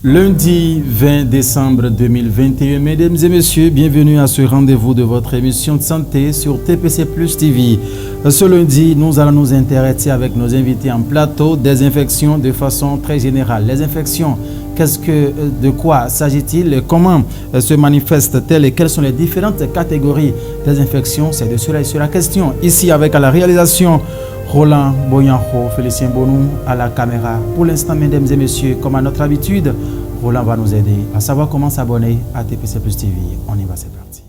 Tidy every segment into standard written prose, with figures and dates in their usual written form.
Lundi 20 décembre 2021, mesdames et messieurs, bienvenue à ce rendez-vous de votre émission de santé sur TPC Plus TV. Ce lundi, nous allons nous intéresser avec nos invités en plateau des infections de façon très générale. Les infections, de quoi s'agit-il? Comment se manifestent-elles et quelles sont les différentes catégories des infections? C'est de cela et sur la question. Ici, avec à la réalisation, Roland Boyanho, Félicien Bonou à la caméra. Pour l'instant, mesdames et messieurs, comme à notre habitude, Roland va nous aider à savoir comment s'abonner à TPC Plus TV. On y va, c'est parti.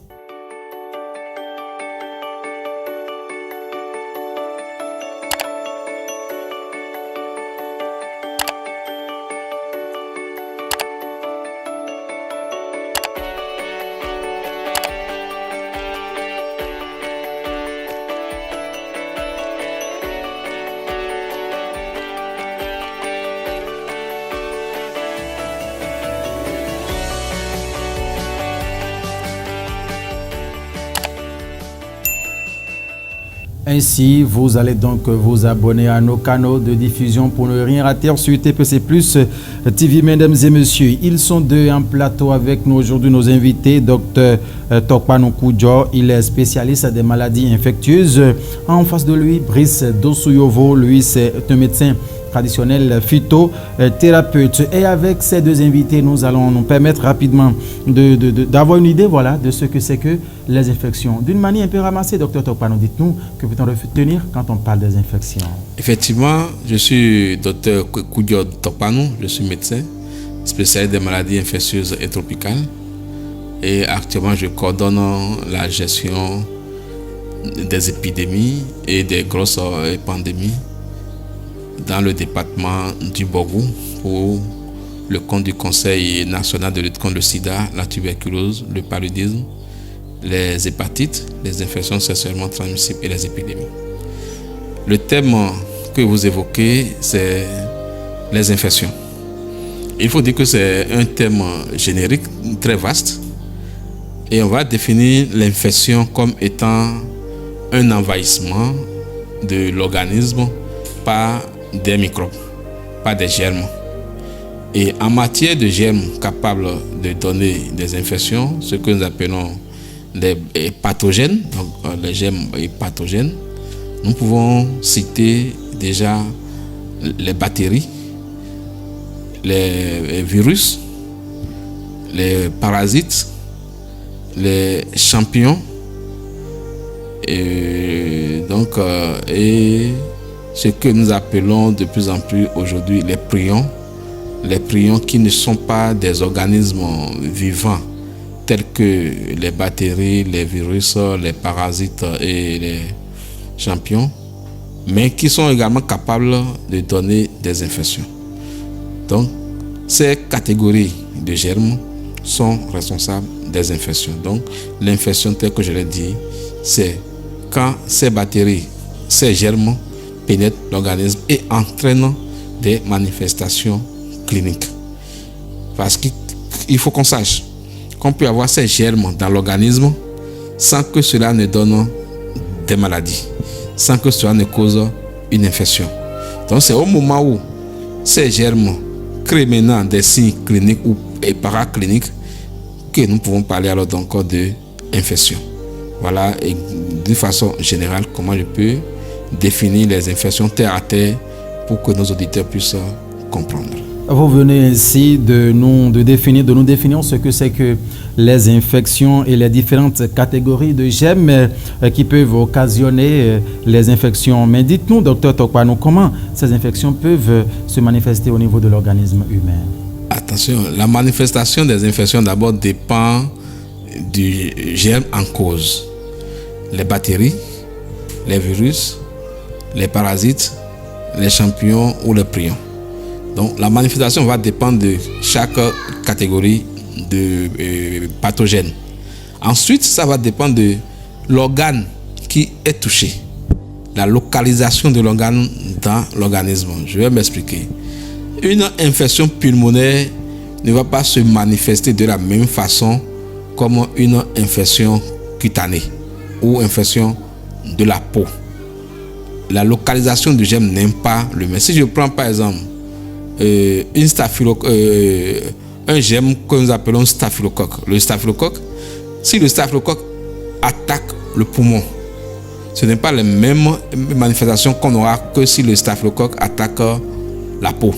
Ainsi, vous allez donc vous abonner à nos canaux de diffusion pour ne rien rater sur TPC Plus TV, mesdames et messieurs. Ils sont deux en plateau avec nous aujourd'hui, nos invités. Dr Tokpanou Koudjo, il est spécialiste des maladies infectieuses. En face de lui, Brice Dossouyovo, lui c'est un médecin traditionnel phytothérapeute. Et avec ces deux invités, nous allons nous permettre rapidement d'avoir une idée de ce que c'est que les infections. D'une manière un peu ramassée, docteur Tokpanou, dites-nous, que peut-on retenir quand on parle des infections? Effectivement, je suis docteur Koudjo Tokpanou, je suis médecin spécialiste des maladies infectieuses et tropicales. Et actuellement, je coordonne la gestion des épidémies et des grosses pandémies dans le département du Borgou pour le compte du Conseil national de lutte contre le sida, la tuberculose, le paludisme, les hépatites, les infections sexuellement transmissibles et les épidémies. Le thème que vous évoquez, c'est les infections. Il faut dire que c'est un thème générique très vaste et on va définir l'infection comme étant un envahissement de l'organisme par des microbes, pas des germes. Et en matière de germes capables de donner des infections, ce que nous appelons les pathogènes, donc les germes pathogènes, nous pouvons citer déjà les bactéries, les virus, les parasites, les champignons, et ce que nous appelons de plus en plus aujourd'hui les prions qui ne sont pas des organismes vivants tels que les bactéries, les virus, les parasites et les champignons, mais qui sont également capables de donner des infections. Donc, ces catégories de germes sont responsables des infections. Donc, l'infection, telle que je l'ai dit, c'est quand ces bactéries, ces germes pénètrent l'organisme et entraînent des manifestations cliniques. Parce qu'il faut qu'on sache qu'on peut avoir ces germes dans l'organisme sans que cela ne donne des maladies, sans que cela ne cause une infection. Donc c'est au moment où ces germes créent maintenant des signes cliniques ou paracliniques que nous pouvons parler alors donc d'infection. Voilà, et de façon générale, comment je peux définir les infections terre à terre pour que nos auditeurs puissent comprendre. Vous venez ainsi de nous définir ce que c'est que les infections et les différentes catégories de germes qui peuvent occasionner les infections. Mais dites-nous, docteur Tokpanou, comment ces infections peuvent se manifester au niveau de l'organisme humain? Attention, la manifestation des infections d'abord dépend du germe en cause. Les bactéries, les virus, les parasites, les champignons ou les prions. Donc la manifestation va dépendre de chaque catégorie de pathogènes. Ensuite, ça va dépendre de l'organe qui est touché, la localisation de l'organe dans l'organisme. Je vais m'expliquer. Une infection pulmonaire ne va pas se manifester de la même façon comme une infection cutanée ou infection de la peau. La localisation du germe n'est pas le même. Si je prends par exemple un germe que nous appelons staphylocoque. Le staphylocoque, si le staphylocoque attaque le poumon, ce n'est pas les mêmes manifestations qu'on aura que si le staphylocoque attaque la peau.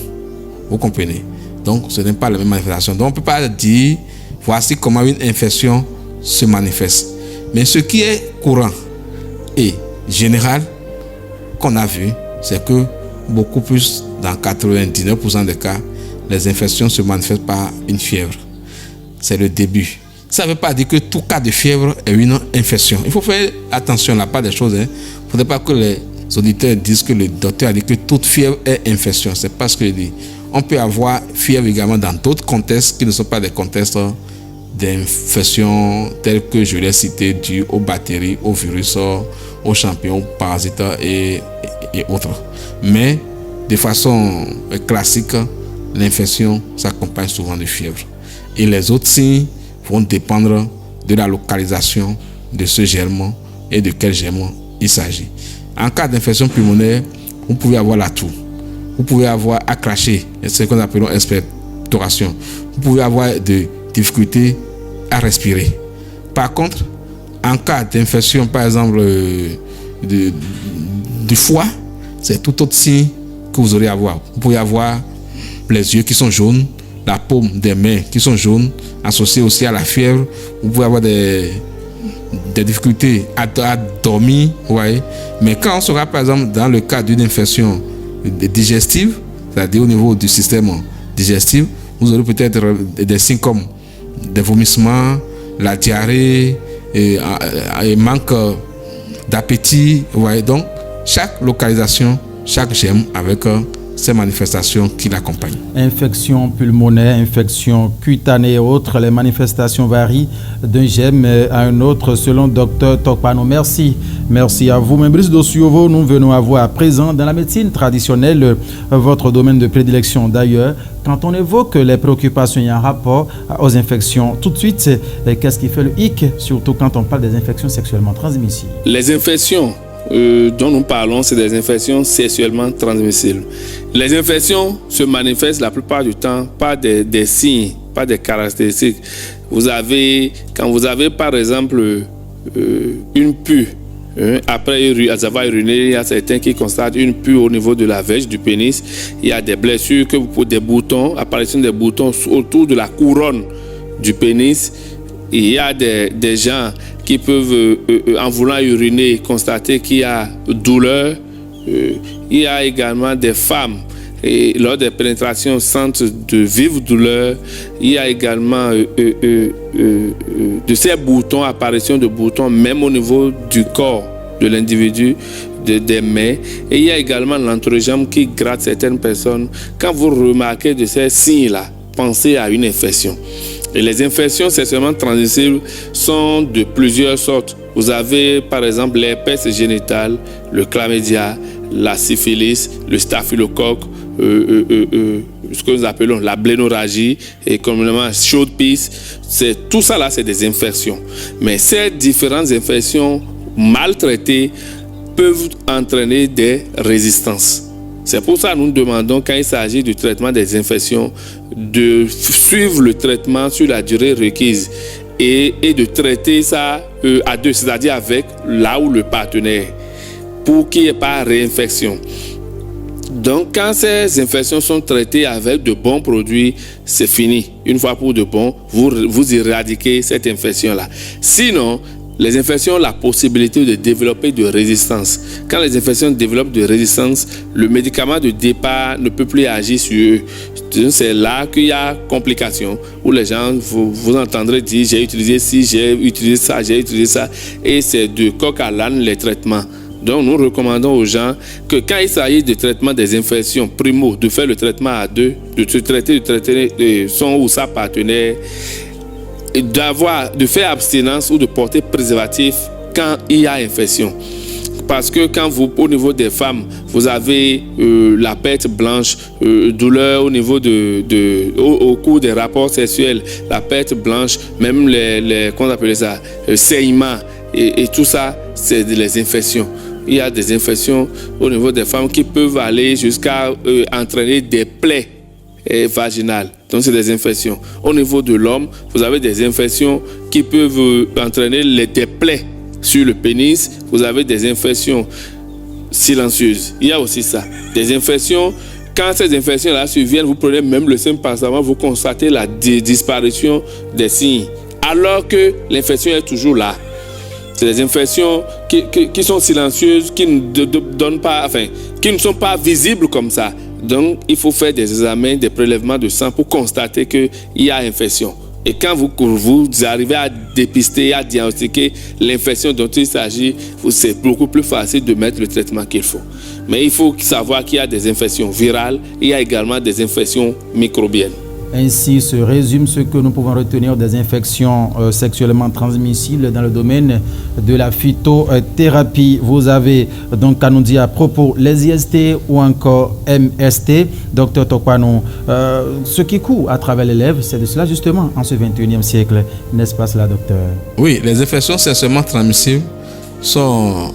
Vous comprenez? Donc, ce n'est pas les mêmes manifestations. Donc, on ne peut pas dire voici comment une infection se manifeste. Mais ce qui est courant et général qu'on a vu, c'est que beaucoup plus, dans 99% des cas, les infections se manifestent par une fièvre. C'est le début. Ça ne veut pas dire que tout cas de fièvre est une infection. Il faut faire attention là, pas des choses. Il ne faudrait pas que les auditeurs disent que le docteur a dit que toute fièvre est infection. Ce n'est pas ce qu'il dit. On peut avoir fièvre également dans d'autres contextes qui ne sont pas des contextes d'infection tels que je l'ai cité, dus aux bactéries, aux virus, aux champignons, aux parasites et autres. Mais de façon classique, l'infection s'accompagne souvent de fièvre. Et les autres signes vont dépendre de la localisation de ce germe et de quel germe il s'agit. En cas d'infection pulmonaire, vous pouvez avoir la toux. Vous pouvez avoir à cracher, c'est ce qu'on appelle expectoration. Vous pouvez avoir des difficultés à respirer. Par contre, en cas d'infection, par exemple, du foie, c'est tout autre signe que vous aurez à avoir. Vous pouvez avoir les yeux qui sont jaunes, la paume des mains qui sont jaunes, associées aussi à la fièvre. Vous pouvez avoir des difficultés à dormir, vous voyez. Mais quand on sera, par exemple, dans le cas d'une infection digestive, c'est-à-dire au niveau du système digestif, vous aurez peut-être des signes comme des vomissements, la diarrhée, et manque d'appétit, vous voyez. Donc, chaque localisation, chaque germe avec ces manifestations qui l'accompagnent. Infection pulmonaire, infection cutanée et autres, les manifestations varient d'un germe à un autre selon Dr Tokpano. Merci. Merci à vous. Brice Dosiovo, nous venons à vous à présent dans la médecine traditionnelle, votre domaine de prédilection. D'ailleurs, quand on évoque les préoccupations en rapport aux infections, tout de suite, qu'est-ce qui fait le hic, surtout quand on parle des infections sexuellement transmissibles? Les infections dont nous parlons, c'est des infections sexuellement transmissibles. Les infections se manifestent la plupart du temps par des signes, par des caractéristiques. Quand vous avez par exemple une pue, après avoir uriné, il y a certains qui constatent une pue au niveau de la verge du pénis. Il y a des blessures, des boutons, apparition des boutons autour de la couronne du pénis. Il y a des gens qui peuvent, en voulant uriner, constater qu'il y a douleur. Il y a également des femmes, et lors des pénétrations, sentent de vives douleurs. Il y a également de ces boutons, apparition de boutons, même au niveau du corps de l'individu, des mains. Et il y a également l'entrejambe qui gratte certaines personnes. Quand vous remarquez de ces signes-là, pensez à une infection. Et les infections sexuellement transmissibles sont de plusieurs sortes. Vous avez par exemple l'herpès génital, le chlamydia, la syphilis, le staphylocoque, ce que nous appelons la blénorragie et communément chaude pisse. Tout ça là, c'est des infections. Mais ces différentes infections mal traitées peuvent entraîner des résistances. C'est pour ça que nous demandons, quand il s'agit du traitement des infections, de suivre le traitement sur la durée requise et de traiter ça à deux, c'est-à-dire avec là où le partenaire, pour qu'il n'y ait pas réinfection. Donc, quand ces infections sont traitées avec de bons produits, c'est fini. Une fois pour de bon, vous éradiquez cette infection-là. Sinon, les infections ont la possibilité de développer de résistance. Quand les infections développent de résistance, le médicament de départ ne peut plus agir sur eux. C'est là qu'il y a complications, où les gens, vous entendrez dire, j'ai utilisé ci, j'ai utilisé ça, j'ai utilisé ça. Et c'est de coq à l'âne les traitements. Donc, nous recommandons aux gens que quand il s'agit de traitement des infections, primo, de faire le traitement à deux, de traiter son ou sa partenaire, de faire abstinence ou de porter préservatif quand il y a infection. Parce que quand au niveau des femmes, vous avez la perte blanche, douleur au niveau au cours des rapports sexuels, la perte blanche, même comment on appelle ça, saignement et tout ça, c'est les infections. Il y a des infections au niveau des femmes qui peuvent aller jusqu'à entraîner des plaies vaginales. Donc, c'est des infections. Au niveau de l'homme, vous avez des infections qui peuvent entraîner des plaies sur le pénis. Vous avez des infections silencieuses. Il y a aussi ça. Des infections, quand ces infections-là surviennent, vous prenez même le sein passant, vous constatez la disparition des signes. Alors que l'infection est toujours là. C'est des infections qui sont silencieuses, qui ne sont pas visibles comme ça. Donc, il faut faire des examens, des prélèvements de sang pour constater qu'il y a infection. Et quand vous arrivez à dépister, à diagnostiquer l'infection dont il s'agit, c'est beaucoup plus facile de mettre le traitement qu'il faut. Mais il faut savoir qu'il y a des infections virales, il y a également des infections microbiennes. Ainsi se résume ce que nous pouvons retenir des infections sexuellement transmissibles dans le domaine de la phytothérapie. Vous avez donc à nous dire à propos les IST ou encore MST. Docteur Tokpanou, ce qui court à travers les lèvres, c'est de cela justement en ce 21e siècle, n'est-ce pas cela, docteur? Oui, les infections sexuellement transmissibles sont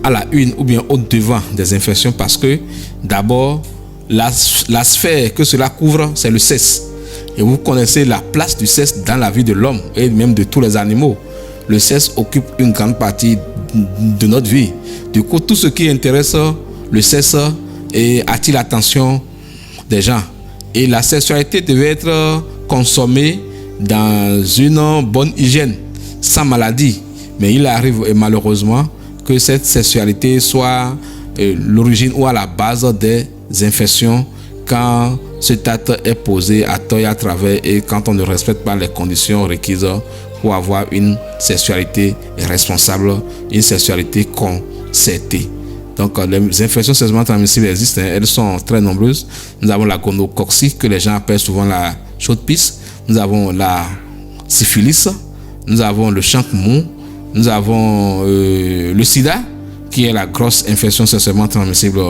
à la une ou bien au devant des infections parce que d'abord, la sphère que cela couvre, c'est le sexe. Et vous connaissez la place du sexe dans la vie de l'homme et même de tous les animaux. Le sexe occupe une grande partie de notre vie. Du coup, tout ce qui intéresse le sexe attire l'attention des gens. Et la sexualité devait être consommée dans une bonne hygiène, sans maladie. Mais il arrive malheureusement que cette sexualité soit l'origine ou à la base des infections quand cet acte est posé à tort et à travers et quand on ne respecte pas les conditions requises pour avoir une sexualité responsable, une sexualité concertée. Donc les infections sexuellement transmissibles existent, elles sont très nombreuses. Nous avons la gonococcie que les gens appellent souvent la chaude-pisse, nous avons la syphilis, nous avons le champignon, nous avons le sida qui est la grosse infection sexuellement transmissible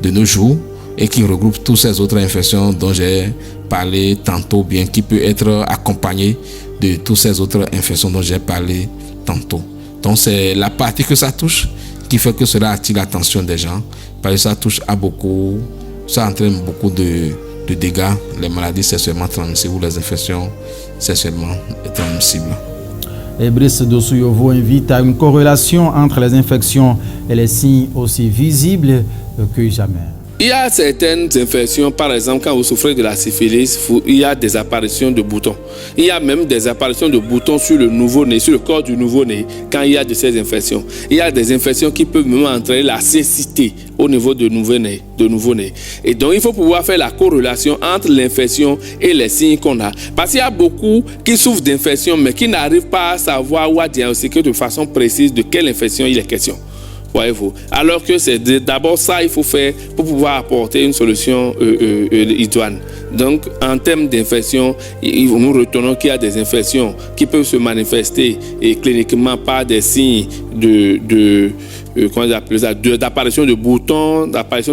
de nos jours et qui regroupe toutes ces autres infections dont j'ai parlé tantôt, bien qui peut être accompagnée de toutes ces autres infections dont j'ai parlé tantôt. Donc c'est la partie que ça touche qui fait que cela attire l'attention des gens, parce que ça touche à beaucoup, ça entraîne beaucoup de dégâts, les maladies sexuellement transmissibles ou les infections sexuellement transmissibles. Et Brice Dosouyo vous invite à une corrélation entre les infections et les signes aussi visibles que jamais. Il y a certaines infections, par exemple, quand vous souffrez de la syphilis, il y a des apparitions de boutons. Il y a même des apparitions de boutons sur le nouveau-né, sur le corps du nouveau-né, quand il y a de ces infections. Il y a des infections qui peuvent même entraîner la cécité au niveau de nouveau-né. Et donc, il faut pouvoir faire la corrélation entre l'infection et les signes qu'on a. Parce qu'il y a beaucoup qui souffrent d'infections, mais qui n'arrivent pas à savoir ou à diagnostiquer de façon précise de quelle infection il est question. Voyez-vous. Alors que c'est d'abord ça il faut faire pour pouvoir apporter une solution idoine. Donc, en termes d'infection, nous retenons qu'il y a des infections qui peuvent se manifester cliniquement par des signes d'apparition de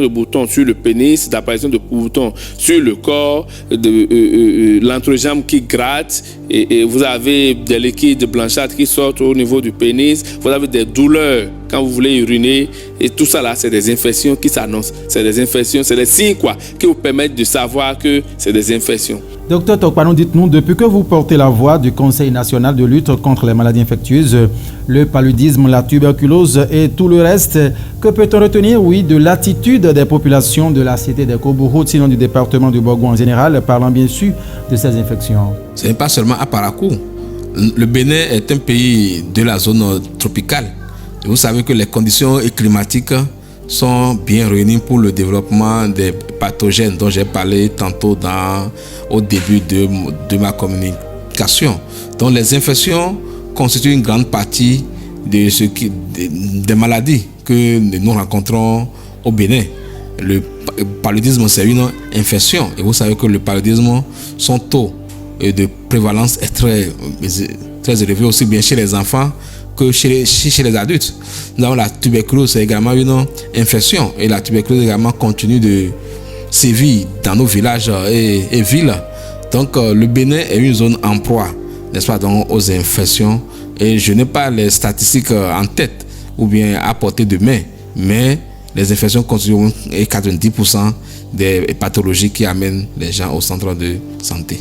boutons sur le pénis, d'apparition de boutons sur le corps, l'entrejambe qui gratte, et vous avez des liquides blanchâtres qui sortent au niveau du pénis, vous avez des douleurs quand vous voulez uriner, et tout ça là, c'est des infections qui s'annoncent. C'est des infections, c'est des signes qui vous permettent de savoir que c'est des infections. Docteur Tokpanou, dites-nous, depuis que vous portez la voix du Conseil national de lutte contre les maladies infectieuses, le paludisme, la tuberculose et tout le reste, que peut-on retenir, de l'attitude des populations de la cité des Kobourou, sinon du département du Borgou en général, parlant bien sûr de ces infections? Ce n'est pas seulement à Parakou. Le Bénin est un pays de la zone tropicale. Et vous savez que les conditions climatiques sont bien réunies pour le développement des pathogènes dont j'ai parlé tantôt au début de ma communication. Donc les infections constituent une grande partie des maladies que nous rencontrons au Bénin. Le paludisme, c'est une infection. Et vous savez que le paludisme, son taux de prévalence est très élevé aussi bien chez les enfants que chez les adultes. Nous avons la tuberculose, c'est également une infection. Et la tuberculose également continue de sévir dans nos villages et villes. Donc le Bénin est une zone en proie, n'est-ce pas, donc, aux infections. Et je n'ai pas les statistiques en tête ou bien à portée de main, mais les infections constituent 90% des pathologies qui amènent les gens au centre de santé.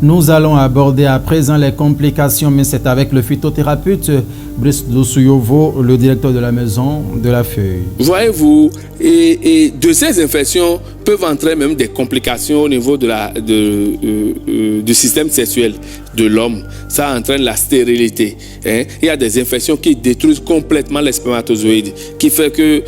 Nous allons aborder à présent les complications, mais c'est avec le phytothérapeute Brice Dosuyovo, le directeur de la maison de la Feuille. Voyez-vous, et de ces infections peuvent entraîner même des complications au niveau du système sexuel de l'homme. Ça entraîne la stérilité. Il y a des infections qui détruisent complètement les spermatozoïdes, qui fait que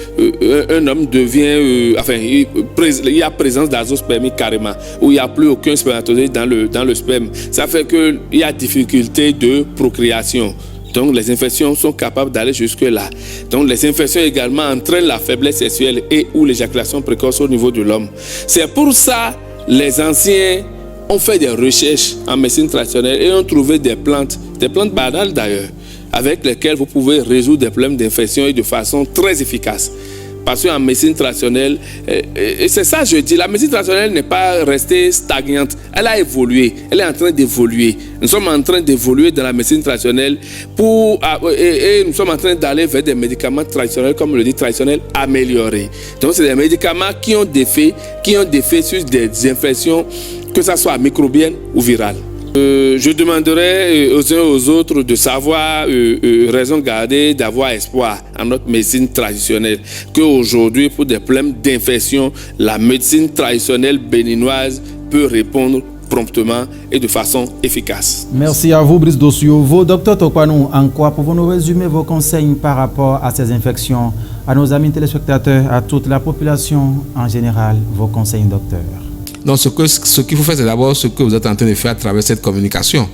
un homme devient, il y a présence d'azospermie carrément, où il n'y a plus aucun spermatozoïde dans le sperme. Ça fait qu'il y a difficulté de procréation. Donc les infections sont capables d'aller jusque-là. Donc les infections également entraînent la faiblesse sexuelle et ou l'éjaculation précoce au niveau de l'homme. C'est pour ça les anciens ont fait des recherches en médecine traditionnelle et ont trouvé des plantes banales d'ailleurs, avec lesquelles vous pouvez résoudre des problèmes d'infection et de façon très efficace. Parce qu'en médecine traditionnelle, et c'est ça que je dis, la médecine traditionnelle n'est pas restée stagnante, elle a évolué, elle est en train d'évoluer. Nous sommes en train d'évoluer dans la médecine traditionnelle et nous sommes en train d'aller vers des médicaments traditionnels, comme le dit traditionnel, améliorés. Donc c'est des médicaments qui ont des faits sur des infections, que ce soit microbiennes ou virales. Je demanderai aux uns et aux autres de savoir raison garder, d'avoir espoir en notre médecine traditionnelle. Qu'aujourd'hui, pour des problèmes d'infection, la médecine traditionnelle béninoise peut répondre promptement et de façon efficace. Merci à vous, Brice Dosuyovo. Docteur Tokpanou, en quoi pouvons-nous résumer vos conseils par rapport à ces infections, à nos amis téléspectateurs, à toute la population en général? Vos conseils, docteur? Donc ce qu'il faut faire, c'est d'abord ce que vous êtes en train de faire à travers cette communication.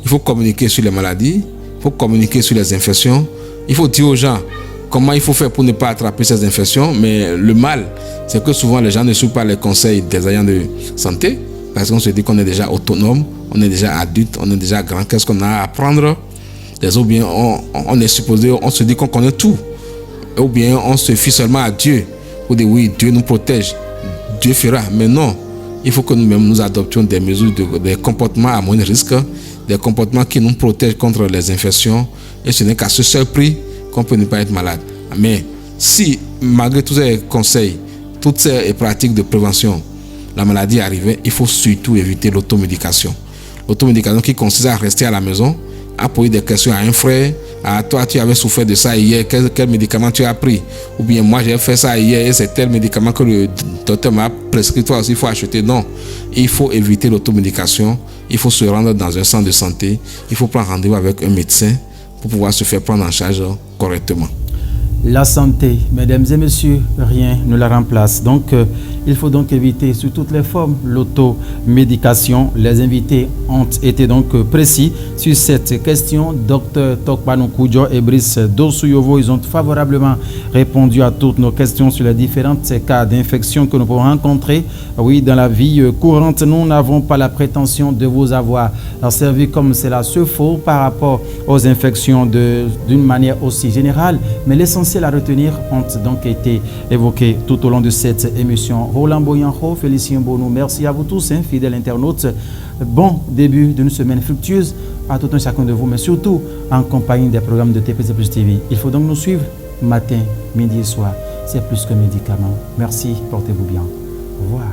Il faut communiquer sur les maladies, il faut communiquer sur les infections, il faut dire aux gens comment il faut faire pour ne pas attraper ces infections. Mais le mal, c'est que souvent les gens ne suivent pas les conseils des agents de santé, parce qu'on se dit qu'on est déjà autonome, on est déjà adulte, on est déjà grand, qu'est-ce qu'on a à apprendre? Ou bien on est supposé, on se dit qu'on connaît tout, ou bien on se fie seulement à Dieu, pour dire oui, Dieu nous protège, Dieu fera, mais non. Il faut que nous-mêmes nous adoptions des mesures, des comportements à moins de risque, des comportements qui nous protègent contre les infections. Et ce n'est qu'à ce seul prix qu'on peut ne pas être malade. Mais si, malgré tous ces conseils, toutes ces pratiques de prévention, la maladie arrivait, il faut surtout éviter l'automédication. L'automédication qui consiste à rester à la maison, à poser des questions à un frère. Ah, toi, tu avais souffert de ça hier, quel médicament tu as pris? Ou bien moi, j'ai fait ça hier et c'est tel médicament que le docteur m'a prescrit, toi aussi, il faut acheter. Non, il faut éviter l'automédication. Il faut se rendre dans un centre de santé. Il faut prendre rendez-vous avec un médecin pour pouvoir se faire prendre en charge correctement. La santé, mesdames et messieurs, rien ne la remplace. Donc, il faut donc éviter sous toutes les formes l'automédication. Les invités ont été donc précis sur cette question. Dr Tokpanou Koudjo et Brice Dosuyovo, ils ont favorablement répondu à toutes nos questions sur les différents cas d'infection que nous pouvons rencontrer. Oui, dans la vie courante, nous n'avons pas la prétention de vous avoir servi comme cela se faut par rapport aux infections d'une manière aussi générale, mais l'essentiel à retenir ont donc été évoqués tout au long de cette émission. Roland Boyanho, Félicien Bono, merci à vous tous, fidèles internautes. Bon début d'une semaine fructueuse à tout un chacun de vous, mais surtout en compagnie des programmes de TPC Plus TV. Il faut donc nous suivre matin, midi et soir. C'est plus que médicament. Merci, portez-vous bien. Au revoir.